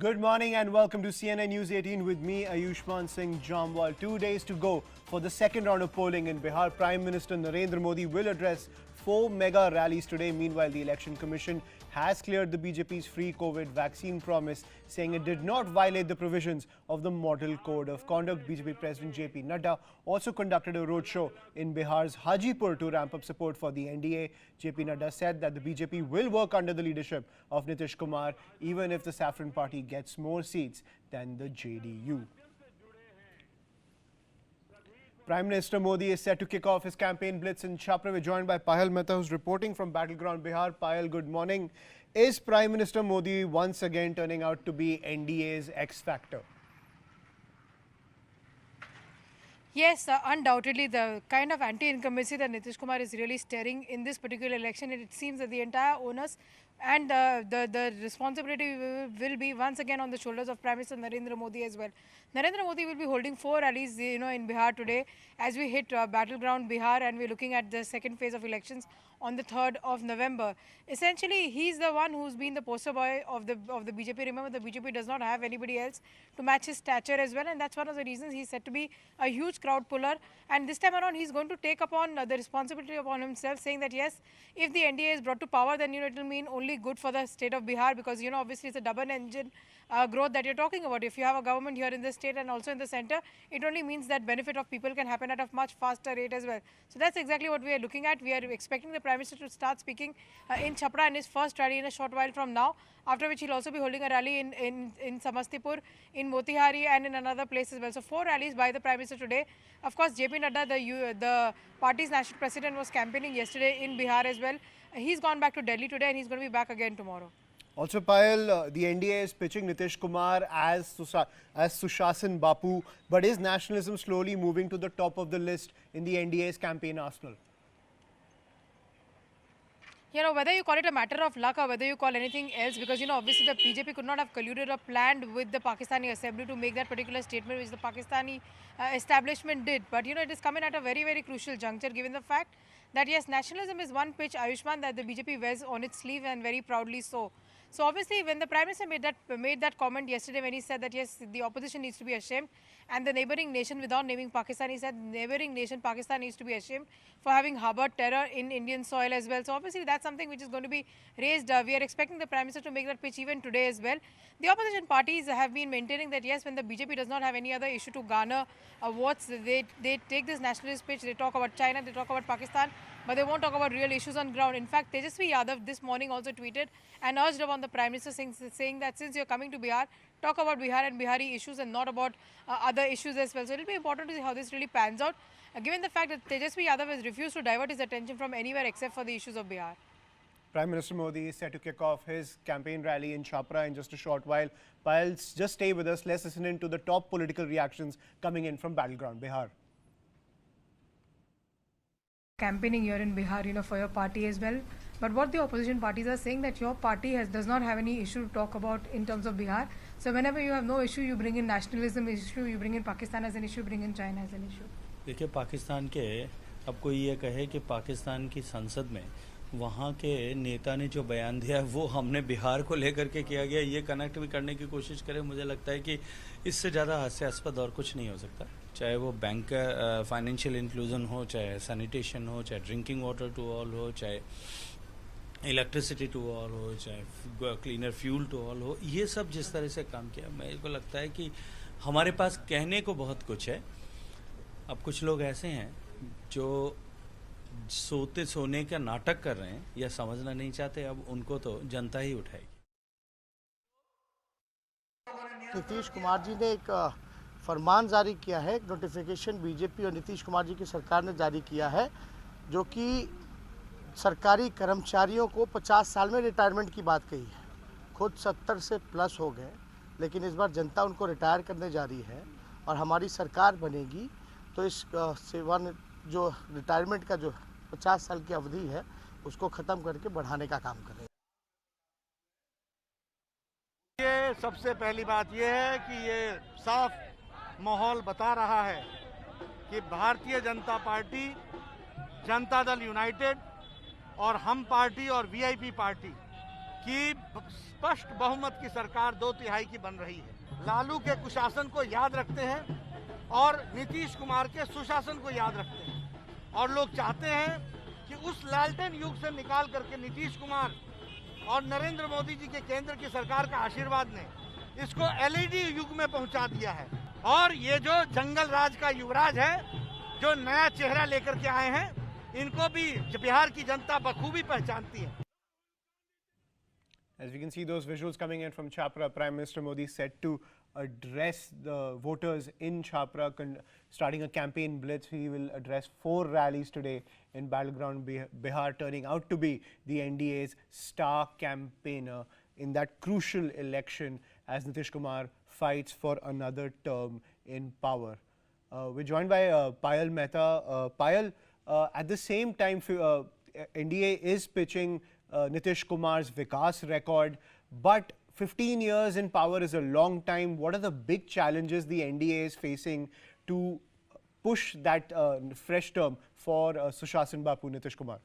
Good morning and welcome to CNN News 18 with me, Ayushman Singh Jamwal. 2 days to go for the second round of polling in Bihar. Prime Minister Narendra Modi will address 4 mega rallies today. Meanwhile, the Election Commission has cleared the BJP's free COVID vaccine promise, saying it did not violate the provisions of the Model Code of Conduct. BJP President JP Nadda also conducted a roadshow in Bihar's Hajipur to ramp up support for the NDA. JP Nadda said that the BJP will work under the leadership of Nitish Kumar, even if the Saffron Party gets more seats than the JDU. Prime Minister Modi is set to kick off his campaign blitz in Chhapra. We're joined by Payal Mehta, who's reporting from Battleground Bihar. Payal, good morning. Is Prime Minister Modi once again turning out to be NDA's X factor? Yes, undoubtedly the kind of anti-incumbency that Nitish Kumar is really stirring in this particular election, it seems that the entire onus and the responsibility will be once again on the shoulders of Prime Minister Narendra Modi as well. Narendra Modi will be holding 4 rallies, in Bihar today as we hit Battleground Bihar, and we're looking at the second phase of elections on the 3rd of November. Essentially, he's the one who's been the poster boy of the BJP. Remember, the BJP does not have anybody else to match his stature as well, and that's one of the reasons he's said to be a huge crowd puller. And this time around, he's going to take upon the responsibility upon himself, saying that yes, if the NDA is brought to power, then it will mean only good for the state of Bihar, because obviously it's a double engine growth that you're talking about. If you have a government here in the state and also in the center, it only means that benefit of people can happen at a much faster rate as well. So that's exactly what we are looking at. We are expecting the Prime Minister to start speaking in Chhapra in his first rally in a short while from now, after which he'll also be holding a rally in Samastipur, in Motihari and in another place as well. So 4 rallies by the Prime Minister today. Of course, JP Nadda, the party's national president, was campaigning yesterday in Bihar as well. He's gone back to Delhi today and he's going to be back again tomorrow. Also, Payal, the NDA is pitching Nitish Kumar as Sushasan Bapu, but is nationalism slowly moving to the top of the list in the NDA's campaign arsenal? Whether you call it a matter of luck or whether you call anything else, because, obviously the BJP could not have colluded or planned with the Pakistani Assembly to make that particular statement which the Pakistani establishment did. But, it is coming at a very, very crucial juncture, given the fact that, yes, nationalism is one pitch, Ayushman, that the BJP wears on its sleeve, and very proudly so. So obviously, when the Prime Minister made that comment yesterday, when he said that yes, the opposition needs to be ashamed, and the neighboring nation, without naming Pakistan, he said neighboring nation Pakistan needs to be ashamed for having harbored terror in Indian soil as well. So obviously, that's something which is going to be raised. We are expecting the Prime Minister to make that pitch even today as well. The opposition parties have been maintaining that yes, when the BJP does not have any other issue to garner votes, they take this nationalist pitch. They talk about China, they talk about Pakistan, but they won't talk about real issues on ground. In fact, Tejasvi Yadav this morning also tweeted and urged upon the Prime Minister, saying that since you're coming to Bihar, talk about Bihar and Bihari issues and not about other issues as well. So it will be important to see how this really pans out, given the fact that Tejasvi Yadav has refused to divert his attention from anywhere except for the issues of Bihar. Prime Minister Modi is set to kick off his campaign rally in Chhapra in just a short while. Payal, just stay with us. Let's listen in to the top political reactions coming in from Battleground Bihar. Campaigning here in Bihar, for your party as well. But what the opposition parties are saying, that your party does not have any issue to talk about in terms of Bihar. So whenever you have no issue, you bring in nationalism issue, you bring in Pakistan as an issue, bring in China as an issue. देखिए, पाकिस्तान के अब कोई ये कहे कि पाकिस्तान की संसद में वहाँ के नेता ने जो बयान दिया है वो हमने बिहार को लेकर के किया गया, ये कनेक्ट भी करने की कोशिश करें, मुझे लगता है कि इससे ज़्यादा हास्यास्पद और कुछ नहीं हो सकता। चाहे वो बैंक फाइनेंशियल इंक्लूजन हो, चाहे सैनिटेशन हो, चाहे ड्रिंकिंग वाटर टू ऑल हो, चाहे इलेक्ट्रिसिटी टू ऑल हो, चाहे क्लीनर फ्यूल टू ऑल हो, ये सब जिस तरह से काम किया, मेरे को लगता है कि हमारे पास कहने को बहुत कुछ है। अब कुछ लोग ऐसे हैं जो सोने का नाटक कर रहे हैं या समझना नहीं चाहते, अब उनको तो जनता ही उठाएगी। नीतीश कुमार जी ने एक फरमान जारी किया है, एक नोटिफिकेशन बीजेपी और नीतीश कुमार जी की सरकार ने जारी किया है, जो कि सरकारी कर्मचारियों को 50 साल में रिटायरमेंट की बात कही है। खुद 70 से प्लस हो गए, लेकिन इस बार जनता उनको रिटायर करने जा रही है और हमारी सरकार बनेगी तो इस सेवा जो रिटायरमेंट का जो 50 साल की अवधि है उसको ख़त्म करके बढ़ाने का काम करें। ये सबसे पहली बात ये है कि ये साफ माहौल बता रहा है कि भारतीय जनता पार्टी, जनता दल यूनाइटेड और हम पार्टी और वीआईपी पार्टी कि स्पष्ट बहुमत की सरकार 2/3 की बन रही है। लालू के कुशासन को याद रखते हैं और नीतीश कुमार के सुशासन को याद रखते हैं, और लोग चाहते हैं कि उस लालटेन युग से निकाल करके नीतीश कुमार और नरेंद्र मोदी जी के केंद्र की सरकार का आशीर्वाद ने इसको एलईडी युग में पहुंचा दिया है। और ये जो जंगल राज का युवराज है, जो नया चेहरा लेकर के आए हैं, इनको भी बिहार की जनता बखूबी पहचानती है। As we can see those visuals coming in from Chhapra, Prime Minister Modi set to address the voters in Chhapra, starting a campaign blitz. He will address 4 rallies today in battleground Bihar, turning out to be the NDA's star campaigner in that crucial election as Nitish Kumar fights for another term in power. We're joined by Payal Mehta. Payal, at the same time, NDA is pitching Nitish Kumar's Vikas record, but 15 years in power is a long time. What are the big challenges the NDA is facing to push that fresh term for Sushasan Bapu, Nitish Kumar?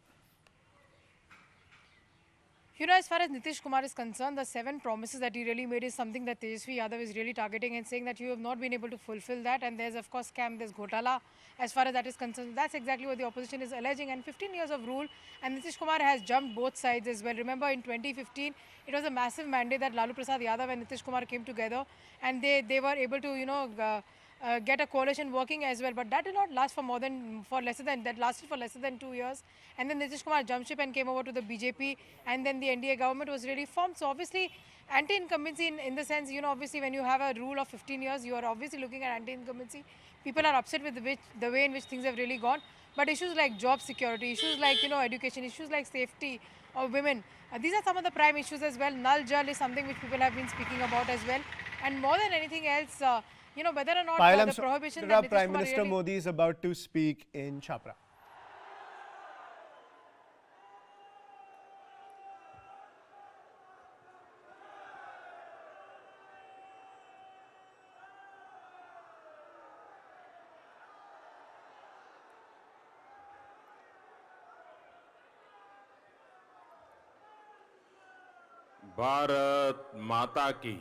You know, as far as Nitish Kumar is concerned, the 7 promises that he really made is something that Tejasvi Yadav is really targeting and saying that you have not been able to fulfill that. And there's, of course, scam, there's Ghotala. As far as that is concerned, that's exactly what the opposition is alleging. And 15 years of rule, and Nitish Kumar has jumped both sides as well. Remember, in 2015, it was a massive mandate that Lalu Prasad Yadav and Nitish Kumar came together, and they were able to, you know, get a coalition working as well, but that did not last lasted for less than 2 years, and then Nitish Kumar jumped ship and came over to the BJP, and then the NDA government was really formed. So obviously anti-incumbency in the sense, you know, obviously when you have a rule of 15 years, you are obviously looking at anti-incumbency. People are upset with the way in which things have really gone, but issues like job security, issues like, you know, education, issues like safety of women, these are some of the prime issues as well. Nal Jal is something which people have been speaking about as well, and more than anything else, you know, whether or not the prohibition that Nitish Prime Kumar Minister Modi is about to speak in Chhapra. Bharat माता की,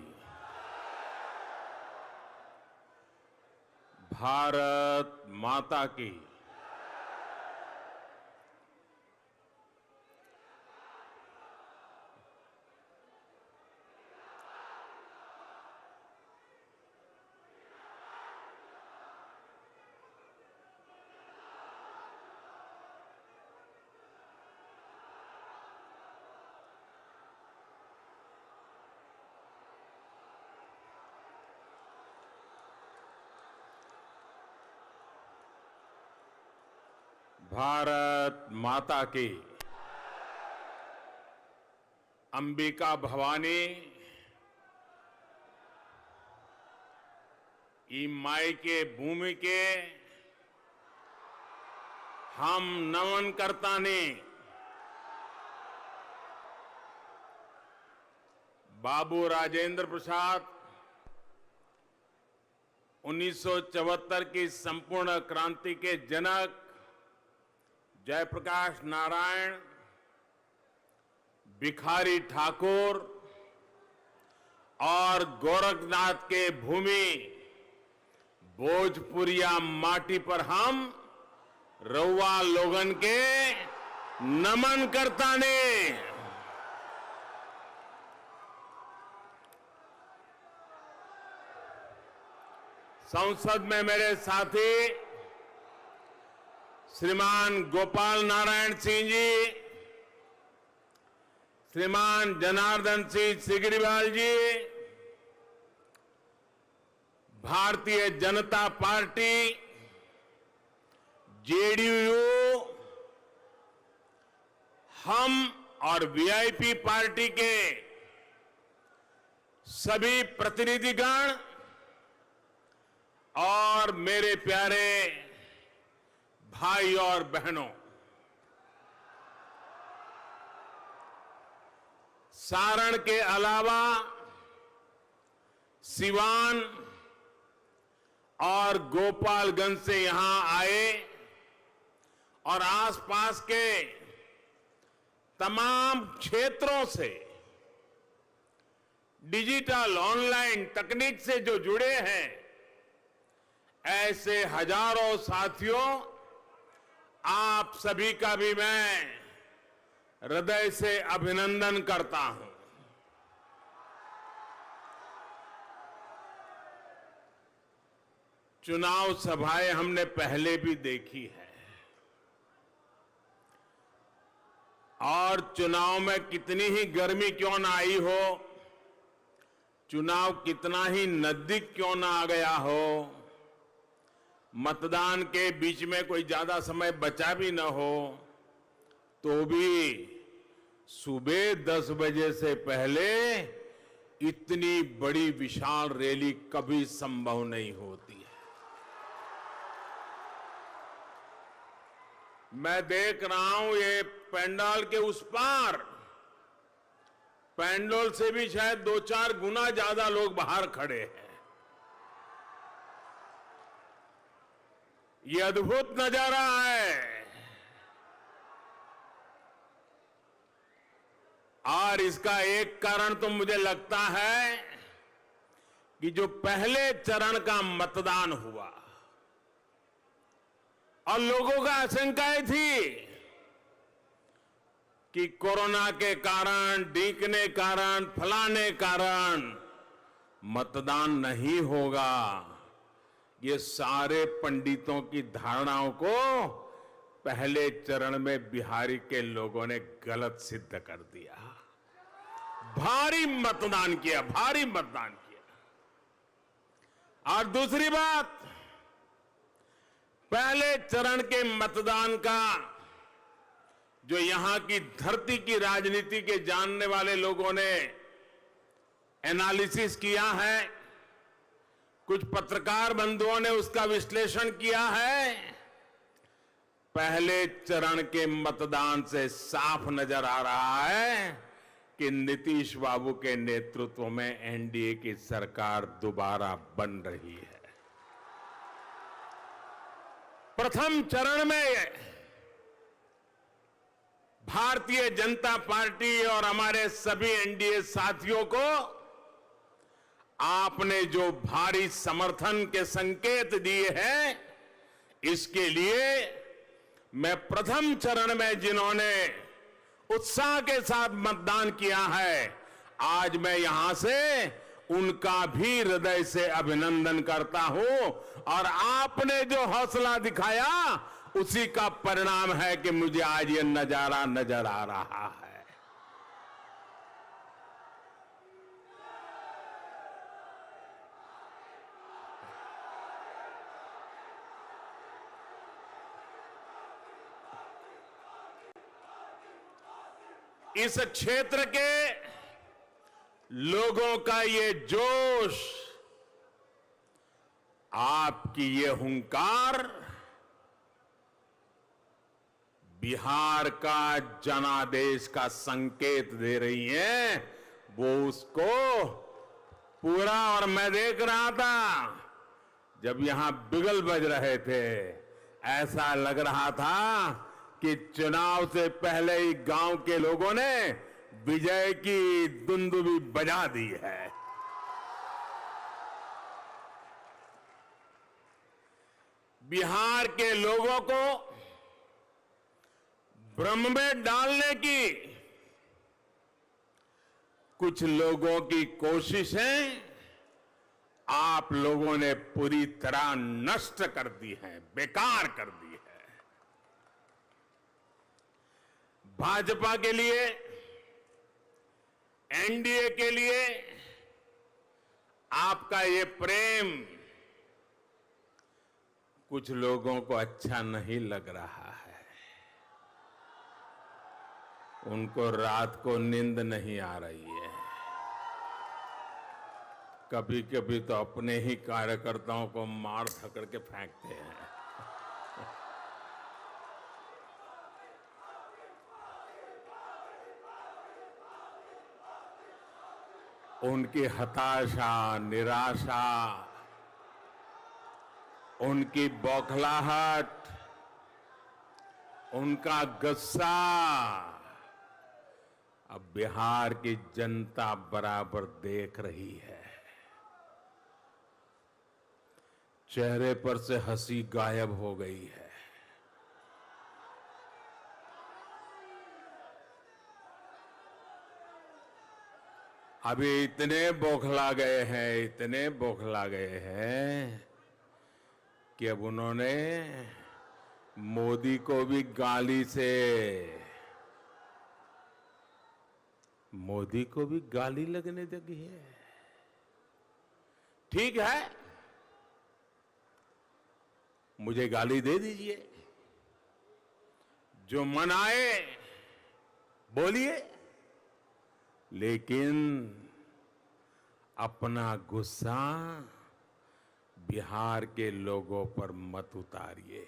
भारत माता की। भारत माता की। अंबिका भवानी ई माई के भूमि के हम नमन करता ने बाबू राजेंद्र प्रसाद 1974 की संपूर्ण क्रांति के जनक जयप्रकाश नारायण, भिखारी ठाकुर और गोरखनाथ के भूमि भोजपुरिया माटी पर हम रउआ लोगन के नमन करता ने। संसद में मेरे साथी श्रीमान गोपाल नारायण सिंह जी, श्रीमान जनार्दन सिंह सिगरीवाल जी, भारतीय जनता पार्टी जेडीयू, हम और वीआईपी पार्टी के सभी प्रतिनिधिगण और मेरे प्यारे भाई और बहनों, सारण के अलावा सिवान और गोपालगंज से यहां आए और आसपास के तमाम क्षेत्रों से डिजिटल ऑनलाइन तकनीक से जो जुड़े हैं, ऐसे हजारों साथियों, आप सभी का भी मैं हृदय से अभिनंदन करता हूं। चुनाव सभाएं हमने पहले भी देखी है और चुनाव में कितनी ही गर्मी क्यों ना आई हो, चुनाव कितना ही नजदीक क्यों ना आ गया हो, मतदान के बीच में कोई ज्यादा समय बचा भी न हो, तो भी सुबह 10 बजे से पहले इतनी बड़ी विशाल रैली कभी संभव नहीं होती है। मैं देख रहा हूं ये पंडाल के उस पार, पंडाल से भी शायद 2-4 गुना ज्यादा लोग बाहर खड़े हैं। ये अद्भुत नजारा है और इसका एक कारण तो मुझे लगता है कि जो पहले चरण का मतदान हुआ और लोगों का आशंकाएं थी कि कोरोना के कारण, डीकने कारण, फलाने कारण मतदान नहीं होगा, ये सारे पंडितों की धारणाओं को पहले चरण में बिहारी के लोगों ने गलत सिद्ध कर दिया। भारी मतदान किया, भारी मतदान किया। और दूसरी बात, पहले चरण के मतदान का जो यहां की धरती की राजनीति के जानने वाले लोगों ने एनालिसिस किया है, कुछ पत्रकार बंधुओं ने उसका विश्लेषण किया है, पहले चरण के मतदान से साफ नजर आ रहा है कि नीतीश बाबू के नेतृत्व में एनडीए की सरकार दोबारा बन रही है। प्रथम चरण में भारतीय जनता पार्टी और हमारे सभी एनडीए साथियों को आपने जो भारी समर्थन के संकेत दिए हैं, इसके लिए मैं प्रथम चरण में जिन्होंने उत्साह के साथ मतदान किया है, आज मैं यहां से उनका भी हृदय से अभिनंदन करता हूं। और आपने जो हौसला दिखाया, उसी का परिणाम है कि मुझे आज ये नजारा नजर आ रहा है। इस क्षेत्र के लोगों का ये जोश, आपकी ये हुंकार बिहार का जनादेश का संकेत दे रही है। वो उसको पूरा, और मैं देख रहा था जब यहां बिगल बज रहे थे, ऐसा लग रहा था कि चुनाव से पहले ही गांव के लोगों ने विजय की दुंदुभी बजा दी है। बिहार के लोगों को भ्रम में डालने की कुछ लोगों की कोशिशें आप लोगों ने पूरी तरह नष्ट कर दी है, बेकार कर दी है। भाजपा के लिए, एनडीए के लिए आपका ये प्रेम कुछ लोगों को अच्छा नहीं लग रहा है। उनको रात को नींद नहीं आ रही है। कभी कभी तो अपने ही कार्यकर्ताओं को मार धकड़ के फेंकते हैं। उनकी हताशा, निराशा, उनकी बौखलाहट, उनका गुस्सा अब बिहार की जनता बराबर देख रही है। चेहरे पर से हंसी गायब हो गई है। अभी इतने बौखला गए हैं, इतने बौखला गए हैं कि अब उन्होंने मोदी को भी गाली लगने लगी है। ठीक है, मुझे गाली दे दीजिए, जो मन आए बोलिए, लेकिन अपना गुस्सा बिहार के लोगों पर मत उतारिए।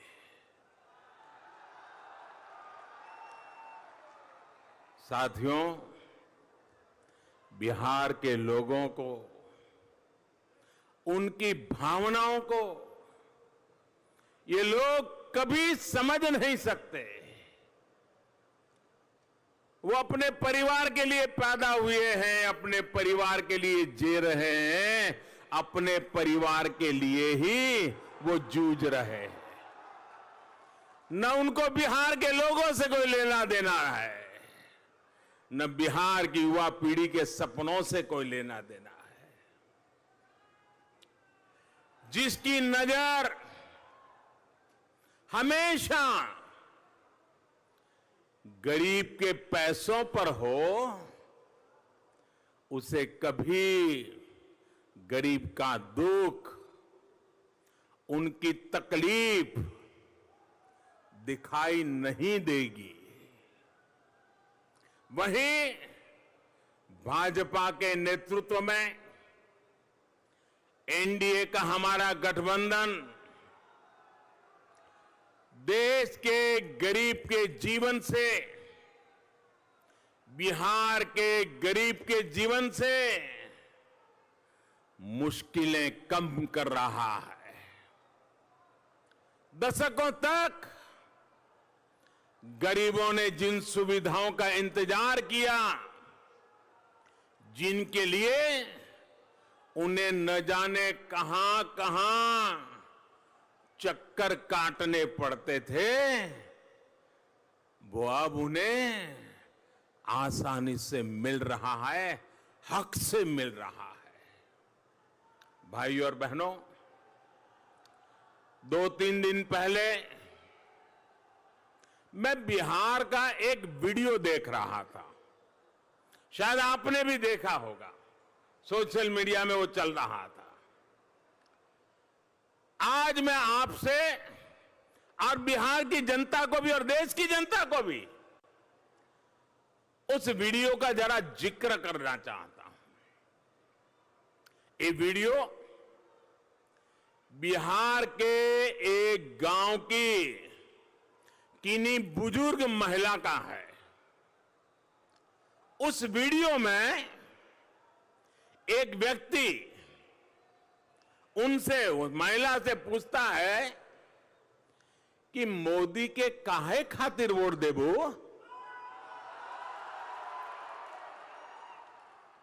साथियों, बिहार के लोगों को, उनकी भावनाओं को ये लोग कभी समझ नहीं सकते। वो अपने परिवार के लिए पैदा हुए हैं, अपने परिवार के लिए जी रहे हैं, अपने परिवार के लिए ही वो जूझ रहे हैं। न उनको बिहार के लोगों से कोई लेना देना है, न बिहार की युवा पीढ़ी के सपनों से कोई लेना देना है। जिसकी नजर हमेशा गरीब के पैसों पर हो, उसे कभी गरीब का दुख, उनकी तकलीफ दिखाई नहीं देगी। वहीं भाजपा के नेतृत्व में एनडीए का हमारा गठबंधन देश के गरीब के जीवन से, बिहार के गरीब के जीवन से मुश्किलें कम कर रहा है। दशकों तक गरीबों ने जिन सुविधाओं का इंतजार किया, जिनके लिए उन्हें न जाने कहां कहां चक्कर काटने पड़ते थे, वो अब उन्हें आसानी से मिल रहा है, हक से मिल रहा है। भाइयों और बहनों, 2-3 दिन पहले मैं बिहार का एक वीडियो देख रहा था। शायद आपने भी देखा होगा, सोशल मीडिया में वो चल रहा था। आज मैं आपसे और बिहार की जनता को भी और देश की जनता को भी उस वीडियो का जरा जिक्र करना चाहता हूं। ये वीडियो बिहार के एक गांव की किन्हीं बुजुर्ग महिला का है। उस वीडियो में एक व्यक्ति उस महिला से पूछता है कि मोदी के काहे खातिर वोट देबो,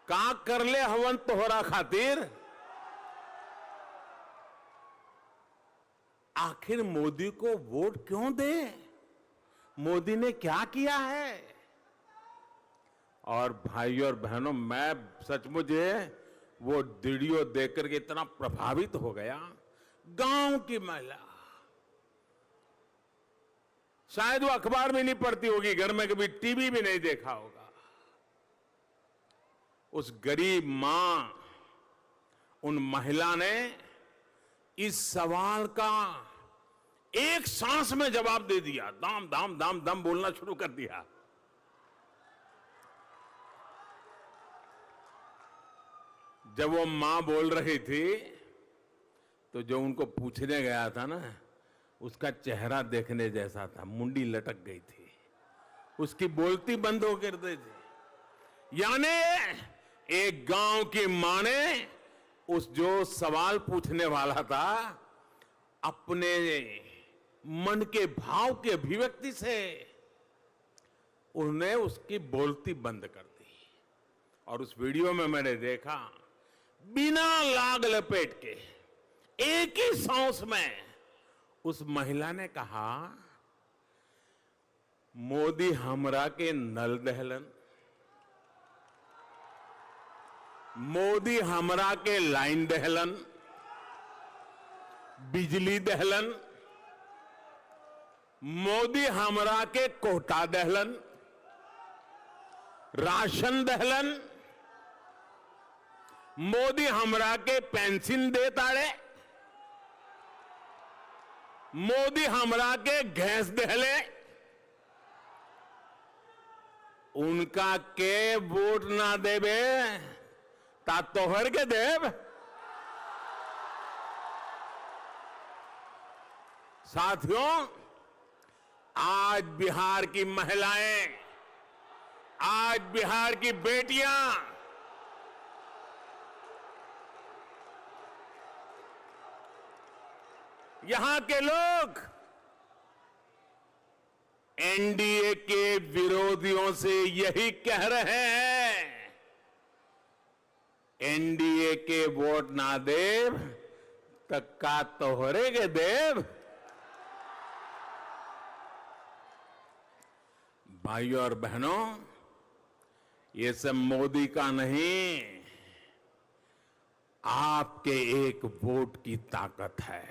का करले हवन तोहरा खातिर। आखिर मोदी को वोट क्यों दे, मोदी ने क्या किया है। और भाइयों और बहनों, मैं सचमुच वो वीडियो देखकर के इतना प्रभावित हो गया। गांव की महिला, शायद वो अखबार में नहीं पढ़ती होगी, घर में कभी टीवी भी नहीं देखा होगा। उस गरीब मां, उन महिला ने इस सवाल का एक सांस में जवाब दे दिया। दाम दाम दाम दाम बोलना शुरू कर दिया। जब वो मां बोल रही थी तो जो उनको पूछने गया था ना, उसका चेहरा देखने जैसा था, मुंडी लटक गई थी, उसकी बोलती बंद हो कर दी थी। यानी एक गांव की मां ने उस जो सवाल पूछने वाला था, अपने मन के भाव के अभिव्यक्ति से उन्होंने उसकी बोलती बंद कर दी। और उस वीडियो में मैंने देखा बिना लाग लपेट के एक ही सांस में उस महिला ने कहा, मोदी हमरा के नल दहलन, मोदी हमरा के लाइन दहलन, बिजली दहलन, मोदी हमरा के कोटा दहलन, राशन दहलन, मोदी हमरा के पेंशन दे ताड़े, मोदी हमरा के गैस दहले, उनका के वोट ना देवे ता तोहर के देव। साथियों, आज बिहार की महिलाएं, आज बिहार की बेटियां यहां के लोग एनडीए के विरोधियों से यही कह रहे हैं, एनडीए के वोट ना देव तक्का तोहरे के देव। भाइयों और बहनों, ये सब मोदी का नहीं, आपके एक वोट की ताकत है।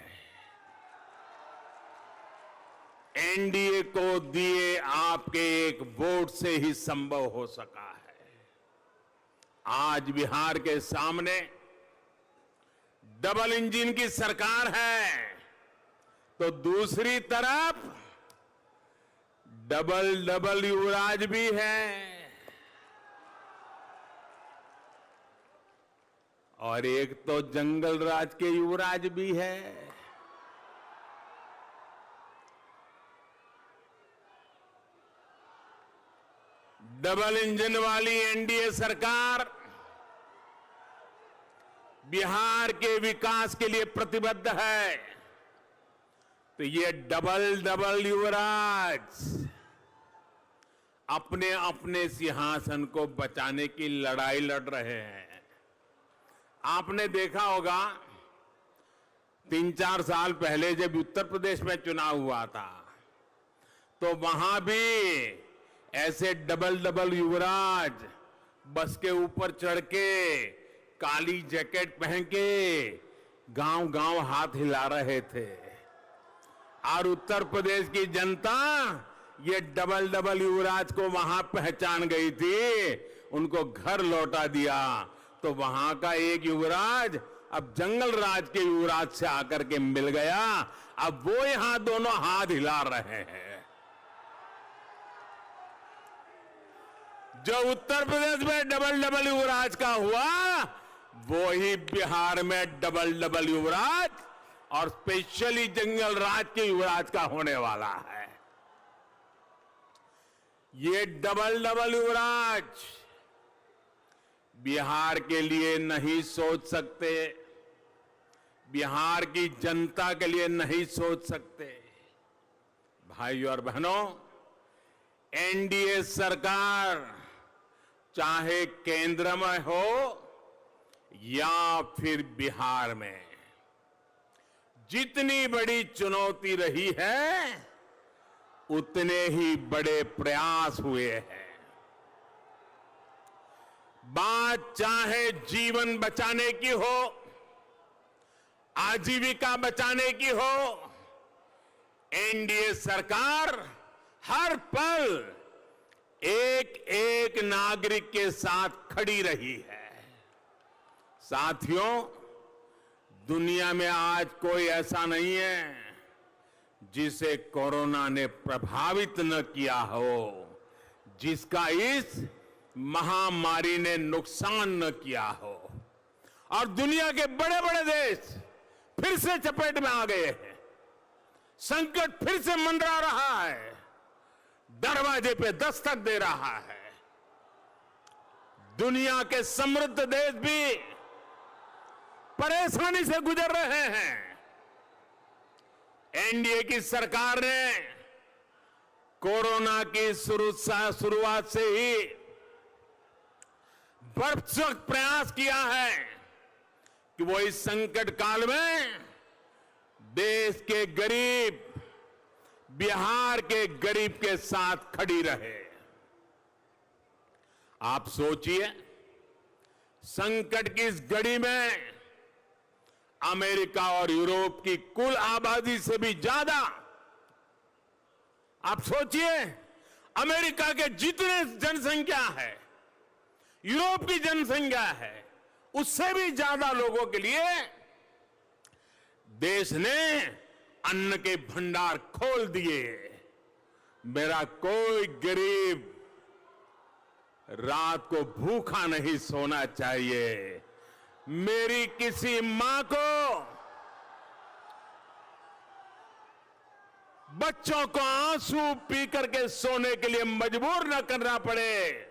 एनडीए को दिए आपके एक वोट से ही संभव हो सका है। आज बिहार के सामने डबल इंजन की सरकार है, तो दूसरी तरफ डबल युवराज भी है, और एक तो जंगल राज के युवराज भी है। डबल इंजन वाली एनडीए सरकार बिहार के विकास के लिए प्रतिबद्ध है, तो ये डबल युवराज अपने अपने सिंहासन को बचाने की लड़ाई लड़ रहे हैं। आपने देखा होगा 3-4 साल पहले जब उत्तर प्रदेश में चुनाव हुआ था, तो वहां भी ऐसे डबल युवराज बस के ऊपर चढ़ के काली जैकेट पहन के गांव हाथ हिला रहे थे, और उत्तर प्रदेश की जनता ये डबल युवराज को वहां पहचान गई थी, उनको घर लौटा दिया। तो वहां का एक युवराज अब जंगल राज के युवराज से आकर के मिल गया, अब वो यहां दोनों हाथ हिला रहे हैं। जो उत्तर प्रदेश में डबल युवराज का हुआ, वो ही बिहार में डबल युवराज और स्पेशली जंगल राज के युवराज का होने वाला है। ये डबल युवराज बिहार के लिए नहीं सोच सकते, बिहार की जनता के लिए नहीं सोच सकते। भाइयों और बहनों, एनडीए सरकार चाहे केंद्र में हो या फिर बिहार में, जितनी बड़ी चुनौती रही है उतने ही बड़े प्रयास हुए हैं। बात चाहे जीवन बचाने की हो, आजीविका बचाने की हो, एनडीए सरकार हर पल एक नागरिक के साथ खड़ी रही है। साथियों, दुनिया में आज कोई ऐसा नहीं है जिसे कोरोना ने प्रभावित न किया हो, जिसका इस महामारी ने नुकसान न किया हो। और दुनिया के बड़े बड़े देश फिर से चपेट में आ गए हैं, संकट फिर से मंडरा रहा है, दरवाजे पे दस्तक दे रहा है। दुनिया के समृद्ध देश भी परेशानी से गुजर रहे हैं। एनडीए की सरकार ने कोरोना की शुरुआत से ही भरसक प्रयास किया है कि वो इस संकट काल में देश के गरीब, बिहार के गरीब के साथ खड़ी रहे। आप सोचिए, संकट की इस घड़ी में अमेरिका और यूरोप की कुल आबादी से भी ज्यादा, आप सोचिए, अमेरिका के जितने जनसंख्या है, यूरोप की जनसंख्या है, उससे भी ज्यादा लोगों के लिए देश ने अन्न के भंडार खोल दिए। मेरा कोई गरीब रात को भूखा नहीं सोना चाहिए। मेरी किसी मां को बच्चों को आंसू पी करके सोने के लिए मजबूर न करना पड़े।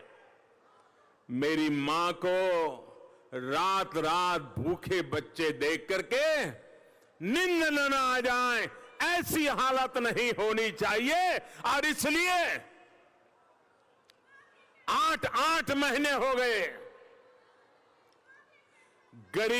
मेरी मां को रात रात भूखे बच्चे देख करके नींद न आ जाए, ऐसी हालत नहीं होनी चाहिए। और इसलिए 8 महीने हो गए गरीब